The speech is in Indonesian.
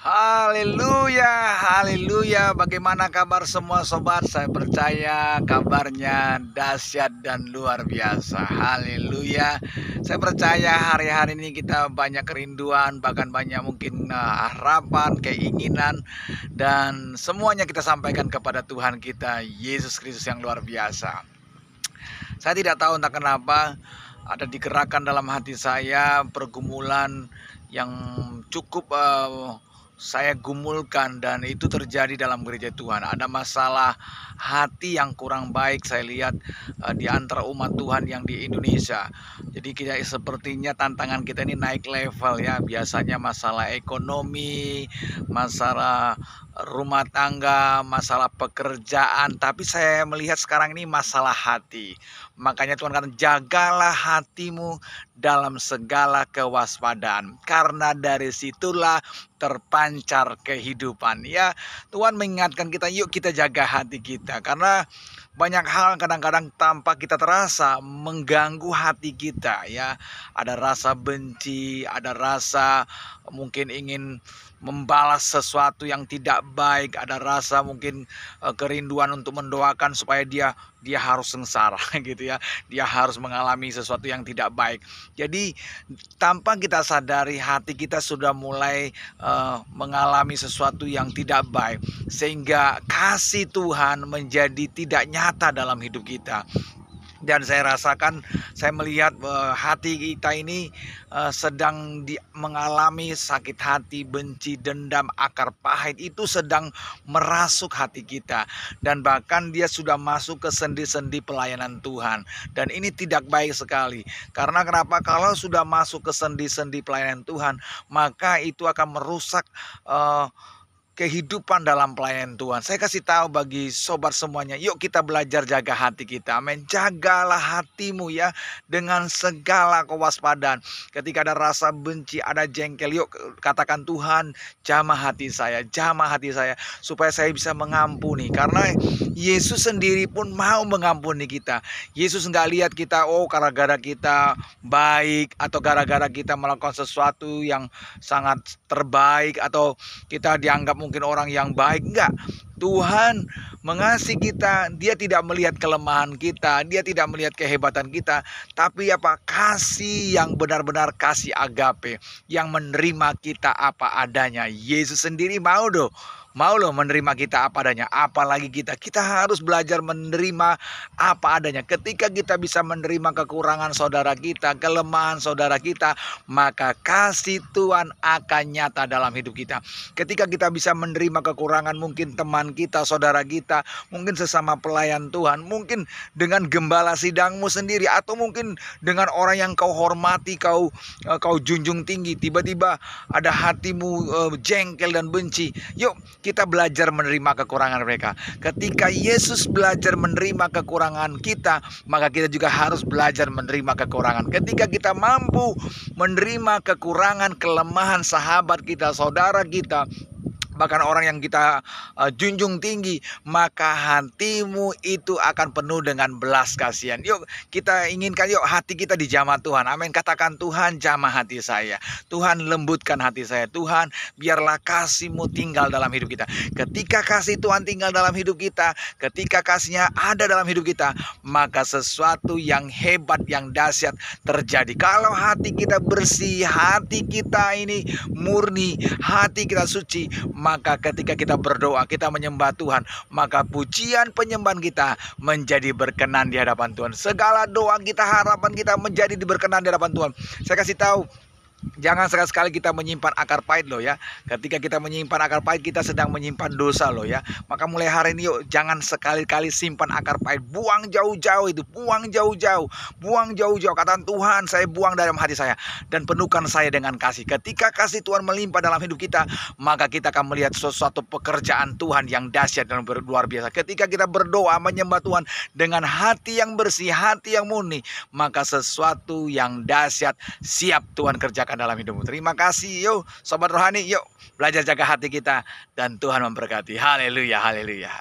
Haleluya, haleluya. Bagaimana kabar semua sobat? Saya percaya kabarnya dahsyat dan luar biasa. Haleluya. Saya percaya hari-hari ini kita banyak kerinduan, bahkan banyak mungkin harapan, keinginan, dan semuanya kita sampaikan kepada Tuhan kita, Yesus Kristus yang luar biasa. Saya tidak tahu entah kenapa ada digerakkan dalam hati saya pergumulan yang cukup saya gumulkan, dan itu terjadi dalam gereja Tuhan. Ada masalah hati yang kurang baik saya lihat di antara umat Tuhan yang di Indonesia. Jadi kita sepertinya tantangan kita ini naik level ya. Biasanya masalah ekonomi, masalah rumah tangga, masalah pekerjaan, tapi saya melihat sekarang ini masalah hati. Makanya Tuhan kata, jagalah hatimu dalam segala kewaspadaan, karena dari situlah terpancar kehidupan. Ya, Tuhan mengingatkan kita, yuk kita jaga hati kita, karena banyak hal kadang-kadang tanpa kita terasa mengganggu hati kita ya. Ada rasa benci, ada rasa mungkin ingin membalas sesuatu yang tidak baik, ada rasa mungkin kerinduan untuk mendoakan supaya dia harus sengsara gitu ya. Dia harus mengalami sesuatu yang tidak baik. Jadi tanpa kita sadari hati kita sudah mulai mengalami sesuatu yang tidak baik, sehingga kasih Tuhan menjadi tidak nyata dalam hidup kita. Dan saya rasakan, saya melihat hati kita ini sedang mengalami sakit hati, benci, dendam, akar pahit itu sedang merasuk hati kita. Dan bahkan dia sudah masuk ke sendi-sendi pelayanan Tuhan. Dan ini tidak baik sekali. Karena kenapa? Kalau sudah masuk ke sendi-sendi pelayanan Tuhan, maka itu akan merusak kehidupan dalam pelayanan Tuhan. Saya kasih tahu bagi sobat semuanya, yuk kita belajar jaga hati kita. Amin. Jagalah hatimu ya dengan segala kewaspadaan. Ketika ada rasa benci, ada jengkel, yuk katakan, Tuhan, jamah hati saya supaya saya bisa mengampuni. Karena Yesus sendiri pun mau mengampuni kita. Yesus nggak lihat kita gara-gara kita baik atau gara-gara kita melakukan sesuatu yang sangat terbaik atau kita dianggap mungkin orang yang baik. Enggak. Tuhan mengasihi kita. Dia tidak melihat kelemahan kita, dia tidak melihat kehebatan kita, tapi apa? Kasih yang benar-benar kasih agape, yang menerima kita apa adanya. Yesus sendiri mau loh menerima kita apa adanya. Apalagi kita harus belajar menerima apa adanya. Ketika kita bisa menerima kekurangan saudara kita, kelemahan saudara kita, maka kasih Tuhan akan nyata dalam hidup kita. Ketika kita bisa menerima kekurangan mungkin teman kita, saudara kita, mungkin sesama pelayan Tuhan, mungkin dengan gembala sidangmu sendiri, atau mungkin dengan orang yang kau hormati, kau junjung tinggi, tiba-tiba ada hatimu jengkel dan benci. Yuk kita belajar menerima kekurangan mereka. Ketika Yesus belajar menerima kekurangan kita, maka kita juga harus belajar menerima kekurangan. Ketika kita mampu menerima kekurangan, kelemahan sahabat kita, saudara kita, bahkan orang yang kita junjung tinggi, maka hatimu itu akan penuh dengan belas kasihan. Yuk kita inginkan, yuk hati kita dijamah Tuhan. Amin. Katakan, Tuhan jamah hati saya, Tuhan lembutkan hati saya, Tuhan biarlah kasih-Mu tinggal dalam hidup kita. Ketika kasih Tuhan tinggal dalam hidup kita, ketika kasih-Nya ada dalam hidup kita, maka sesuatu yang hebat, yang dahsyat terjadi. Kalau hati kita bersih, hati kita ini murni, hati kita suci, maka ketika kita berdoa, kita menyembah Tuhan, maka pujian penyembahan kita menjadi berkenan di hadapan Tuhan. Segala doa kita, harapan kita menjadi berkenan di hadapan Tuhan. Saya kasih tahu, jangan sekali-sekali kita menyimpan akar pahit loh ya. Ketika kita menyimpan akar pahit, kita sedang menyimpan dosa loh ya. Maka mulai hari ini yuk jangan sekali-kali simpan akar pahit. Buang jauh-jauh itu, buang jauh-jauh. Katakan, Tuhan saya buang dalam hati saya dan penuhkan saya dengan kasih. Ketika kasih Tuhan melimpah dalam hidup kita, maka kita akan melihat sesuatu pekerjaan Tuhan yang dahsyat dan luar biasa. Ketika kita berdoa menyembah Tuhan dengan hati yang bersih, hati yang murni, maka sesuatu yang dahsyat siap Tuhan kerjakan dalam hidupmu. Terima kasih. Yuk sobat rohani, yuk belajar jaga hati kita dan Tuhan memberkati. Haleluya, haleluya.